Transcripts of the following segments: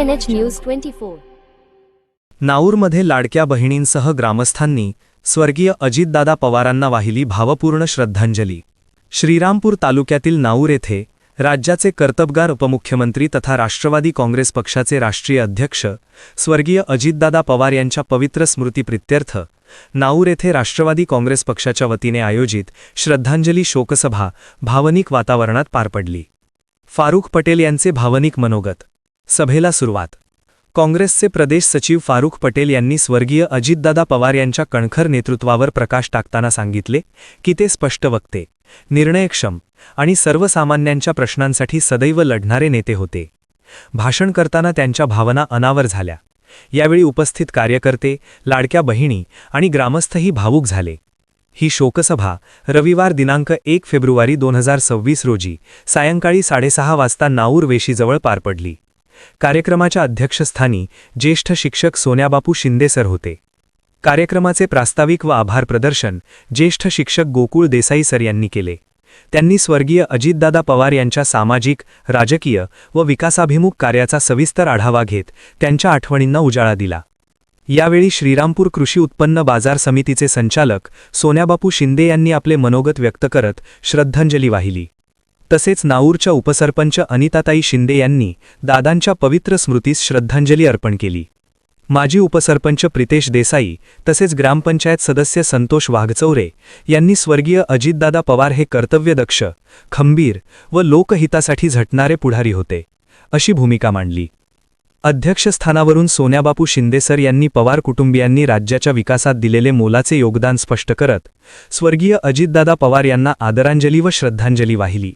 KNH News 24. नाऊरमध्ये लाडक्या बहिणींसह ग्रामस्थांनी स्वर्गीय अजितदादा पवारांना वाहिली भावपूर्ण श्रद्धांजली. श्रीरामपूर तालुक्यातील नाऊर येथे राज्याचे कर्तबगार उपमुख्यमंत्री तथा राष्ट्रवादी काँग्रेस पक्षाचे राष्ट्रीय अध्यक्ष स्वर्गीय अजितदादा पवार यांच्या पवित्र स्मृतिप्रित्यर्थ नाऊर येथे राष्ट्रवादी काँग्रेस पक्षाच्या वतीने आयोजित श्रद्धांजली शोकसभा भावनिक वातावरणात पार पडली. फारुख पटेल यांचे भावनिक मनोगत. सभेला सुरुवात. काँग्रेसचे प्रदेश सचिव फारुख पटेल यांनी स्वर्गीय अजितदादा पवार यांच्या कणखर नेतृत्वावर प्रकाश टाकताना सांगितले की ते स्पष्ट वक्ते, निर्णयक्षम आणि सर्वसामान्यांच्या प्रश्नांसाठी सदैव लढणारे नेते होते. भाषण करताना त्यांच्या भावना अनावर झाल्या. यावेळी उपस्थित कार्यकर्ते, लाडक्या बहिणी आणि ग्रामस्थही भावूक झाले. ही शोकसभा रविवार दिनांक 1 फेब्रुवारी 2026 रोजी सायंकाळी 6:30 वाजता नाऊर वेशीजवळ पार पडली. कार्यक्रमाच्या अध्यक्षस्थानी ज्येष्ठ शिक्षक सोन्याबापू शिंदे सर होते. कार्यक्रमाचे प्रास्ताविक व आभार प्रदर्शन ज्येष्ठ शिक्षक गोकुळ देसाई सर यांनी केले. त्यांनी स्वर्गीय अजितदादा पवार यांच्या सामाजिक, राजकीय व विकासाभिमुख कार्याचा सविस्तर आढावा घेत त्यांच्या आठवणींना उजाळा दिला. यावेळी श्रीरामपूर कृषी उत्पन्न बाजार समितीचे संचालक सोन्याबापू शिंदे यांनी आपले मनोगत व्यक्त करत श्रद्धांजली वाहिली. तसेच नाऊरच्या उपसरपंच अनिताताई शिंदे यांनी दादांच्या पवित्र स्मृतीस श्रद्धांजली अर्पण केली. माजी उपसरपंच प्रितेश देसाई तसेच ग्रामपंचायत सदस्य संतोष वाघचौरे यांनी स्वर्गीय अजितदादा पवार हे कर्तव्यदक्ष, खंबीर व लोकहितासाठी झटणारे पुढारी होते, अशी भूमिका मांडली. अध्यक्षस्थानावरून सोन्याबापू शिंदे सर यांनी पवार कुटुंबियांनी राज्याच्या विकासात दिलेले मोलाचे योगदान स्पष्ट करत स्वर्गीय अजितदादा पवार यांना आदरांजली व श्रद्धांजली वाहिली.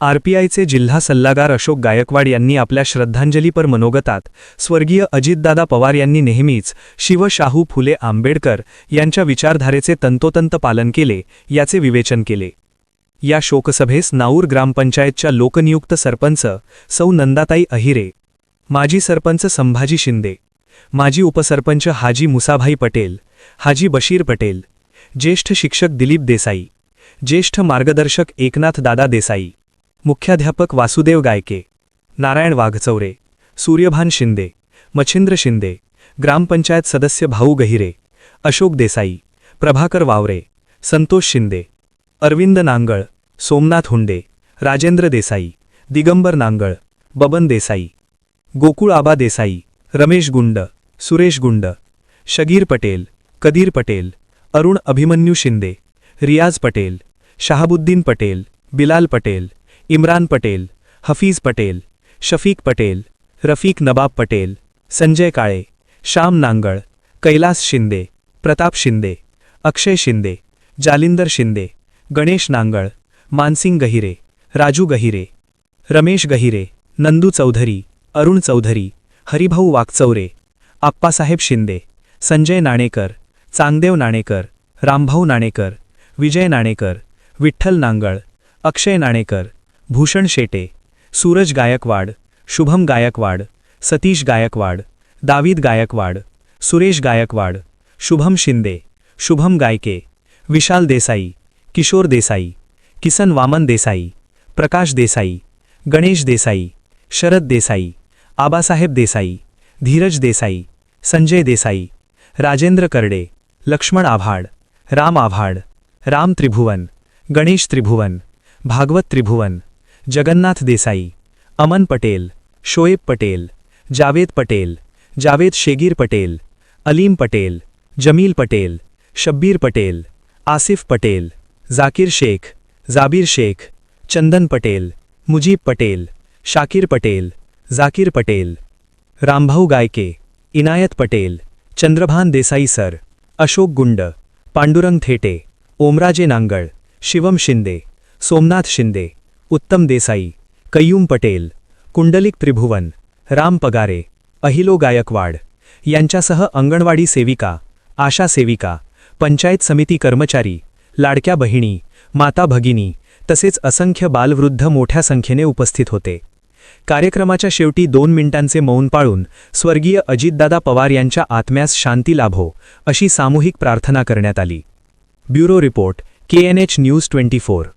आरपीआयचे जिल्हा सल्लागार अशोक गायकवाड यांनी आपल्या श्रद्धांजलीपर मनोगतात स्वर्गीय अजितदादा पवार यांनी नेहमीच शिव शाहू फुले आंबेडकर यांच्या विचारधारेचे तंतोतंत पालन केले याचे विवेचन केले. या शोकसभेस नाऊर ग्रामपंचायतच्या लोकनियुक्त सरपंच सौ नंदाताई अहिरे, माजी सरपंच संभाजी शिंदे, माजी उपसरपंच हाजी मुसाभाई पटेल, हाजी बशीर पटेल, ज्येष्ठ शिक्षक दिलीप देसाई, ज्येष्ठ मार्गदर्शक एकनाथ दादा देसाई, मुख्याध्यापक वासुदेव गायके, नारायण वाघचौरे, सूर्यभान शिंदे, मच्छिंद्र शिंदे, ग्रामपंचायत सदस्य भाऊ गहिरे, अशोक देसाई, प्रभाकर वावरे, संतोष शिंदे, अरविंद नांगळ, सोमनाथ हुंडे, राजेंद्र देसाई, दिगंबर नांगळ, बबन देसाई, गोकुळ आबा देसाई, रमेश गुंड, सुरेश गुंड, शगीर पटेल, कदीर पटेल, अरुण अभिमन्यू शिंदे, रियाज पटेल, शहाबुद्दीन पटेल, बिलाल पटेल, इम्रान पटेल, हफीज पटेल, शफीक पटेल, रफीक नबाब पटेल, संजय काळे, श्याम नांगळ, कैलास शिंदे, प्रताप शिंदे, अक्षय शिंदे, जालिंदर शिंदे, गणेश नांगळ, मानसिंग गहिरे, राजू गहिरे, रमेश गहिरे, नंदू चौधरी, अरुण चौधरी, हरिभाऊ वाघचौरे, आप्पासाहेब शिंदे, संजय नाणेकर, चांगदेव नाणेकर, रामभाऊ नाणेकर, विजय नाणेकर, विठ्ठल नांगळ, अक्षय नाणेकर, भूषण शेटे, सूरज गायकवाड, शुभम गायकवाड, सतीश गायकवाड, दावीद गायकवाड, सुरेश गायकवाड, शुभम शिंदे, शुभम गायके, विशाल देसाई, किशोर देसाई, किसन वामन देसाई, प्रकाश देसाई, गणेश देसाई, शरद देसाई, आबासाहेब देसाई, धीरज देसाई, संजय देसाई, राजेंद्र करडे, लक्ष्मण आव्हाड, राम आव्हाड, राम त्रिभुवन, गणेश त्रिभुवन, भागवत त्रिभुवन, जगन्नाथ देसाई, अमन पटेल, शोएब पटेल, जावेद पटेल, जावेद शेगीर पटेल, अलीम पटेल, जमील पटेल, शब्बीर पटेल, आसिफ पटेल, जाकीर शेख, जाबीर शेख, चंदन पटेल, मुजीब पटेल, शाकीर पटेल, जाकीर पटेल, रामभाऊ गायके, इनायत पटेल, चंद्रभान देसाई सर, अशोक गुंड, पांडुरंग थेटे, ओमराजे नांगळ, शिवम शिंदे, सोमनाथ शिंदे, उत्तम देसाई, कय्यूम पटेल, कुंडलिक त्रिभुवन, राम पगारे, अहिलो गायकवाड यांच्यासह अंगणवाडी सेविका, आशा सेविका, पंचायत समिती कर्मचारी, लाडक्या बहिणी, माता भगिनी तसेच असंख्य बालवृद्ध मोठ्या संख्येने उपस्थित होते. कार्यक्रमाच्या शेवटी 2 मिनिटांचे मौन पाळून स्वर्गीय अजितदादा पवार यांच्या आत्म्यास शांती लाभो अशी सामूहिक प्रार्थना करण्यात आली. Bureau report, KNH news 24.